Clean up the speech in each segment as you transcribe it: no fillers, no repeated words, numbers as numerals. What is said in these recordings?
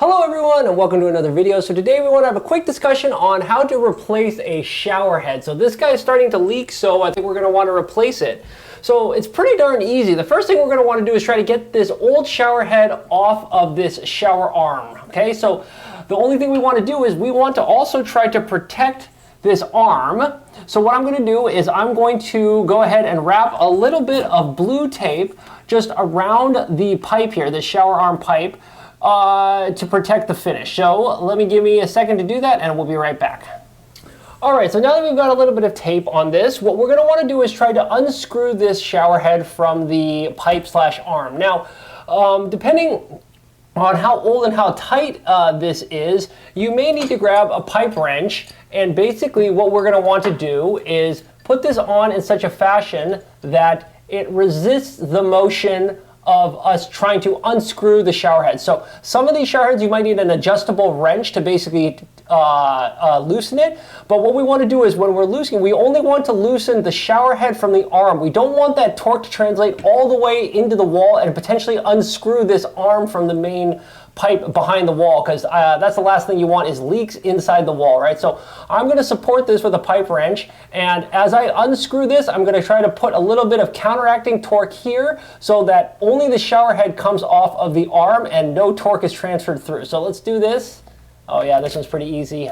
Hello everyone and welcome to another video. So today we want to have a quick discussion on how to replace a shower head. So this guy is starting to leak, so I think we're going to want to replace it. So it's pretty darn easy. The first thing we're going to want to do is try to get this old shower head off of this shower arm. Okay, so the only thing we want to do is we want to also try to protect this arm. So what I'm going to do is I'm going to go ahead and wrap a little bit of blue tape just around the pipe here, the shower arm pipe, to protect the finish. So give me a second to do that and we'll be right back. Alright, so now that we've got a little bit of tape on this, what we're going to want to do is try to unscrew this shower head from the pipe slash arm. Now, depending on how old and how tight this is, you may need to grab a pipe wrench, and basically what we're going to want to do is put this on in such a fashion that it resists the motion of us trying to unscrew the shower head. So some of these shower heads you might need an adjustable wrench to basically loosen it, but what we want to do is when we're loosening, we only want to loosen the shower head from the arm. We don't want that torque to translate all the way into the wall and potentially unscrew this arm from the main pipe behind the wall, because that's the last thing you want is leaks inside the wall, right? So I'm going to support this with a pipe wrench, and as I unscrew this, I'm going to try to put a little bit of counteracting torque here so that only the shower head comes off of the arm and no torque is transferred through. So let's do this. Oh yeah, this one's pretty easy.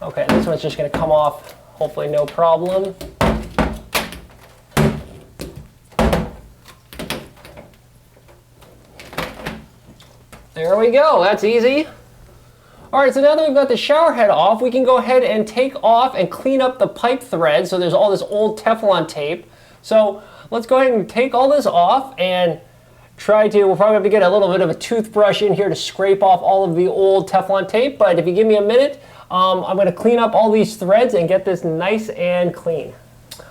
Okay, this one's just going to come off, hopefully no problem. There we go, that's easy. All right, so now that we've got the shower head off, we can go ahead and take off and clean up the pipe thread. So there's all this old Teflon tape. So let's go ahead and take all this off and we'll probably have to get a little bit of a toothbrush in here to scrape off all of the old Teflon tape. But if you give me a minute, I'm gonna clean up all these threads and get this nice and clean.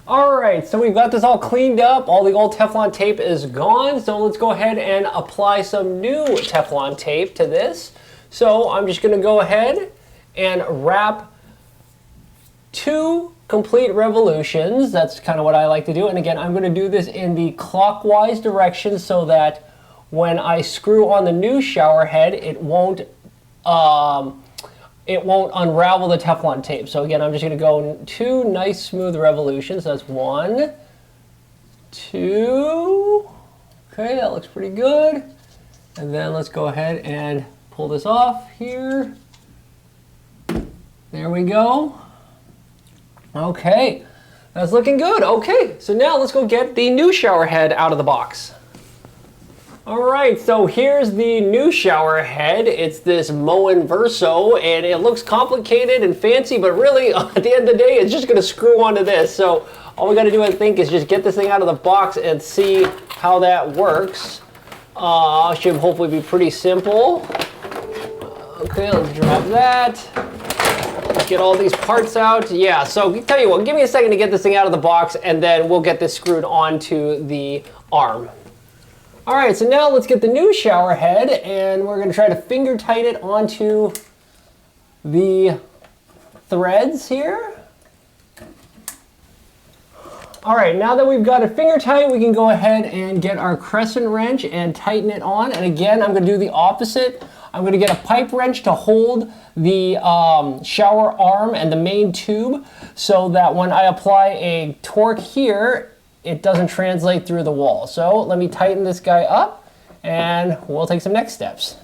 All right, so we've got this all cleaned up. All the old Teflon tape is gone. So let's go ahead and apply some new Teflon tape to this. So I'm just gonna go ahead and wrap 2 complete revolutions. That's kind of what I like to do. And again, I'm gonna do this in the clockwise direction so that when I screw on the new shower head, it won't unravel the Teflon tape. So again, I'm just going to go 2 nice smooth revolutions. That's 1, 2. Okay, that looks pretty good. And then let's go ahead and pull this off here. There we go. Okay, that's looking good. Okay, so now let's go get the new shower head out of the box. All right, so here's the new shower head. It's this Moen Verso, and it looks complicated and fancy, but really, at the end of the day, it's just gonna screw onto this. So all we gotta do, I think, is just get this thing out of the box and see how that works. Should hopefully be pretty simple. Okay, let's drop that. Let's get all these parts out. Yeah, so tell you what, give me a second to get this thing out of the box, and then we'll get this screwed onto the arm. All right, so now let's get the new shower head, and we're going to try to finger tight it onto the threads here. All right, now that we've got it finger tight, we can go ahead and get our crescent wrench and tighten it on. And again, I'm going to do the opposite. I'm going to get a pipe wrench to hold the shower arm and the main tube so that when I apply a torque here, it doesn't translate through the wall. So let me tighten this guy up and we'll take some next steps.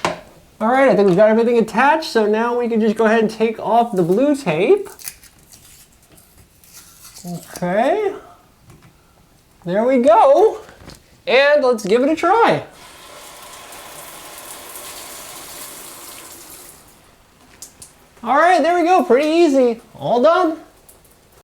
All right, I think we've got everything attached. So now we can just go ahead and take off the blue tape. Okay, there we go. And let's give it a try. All right, there we go, pretty easy, all done.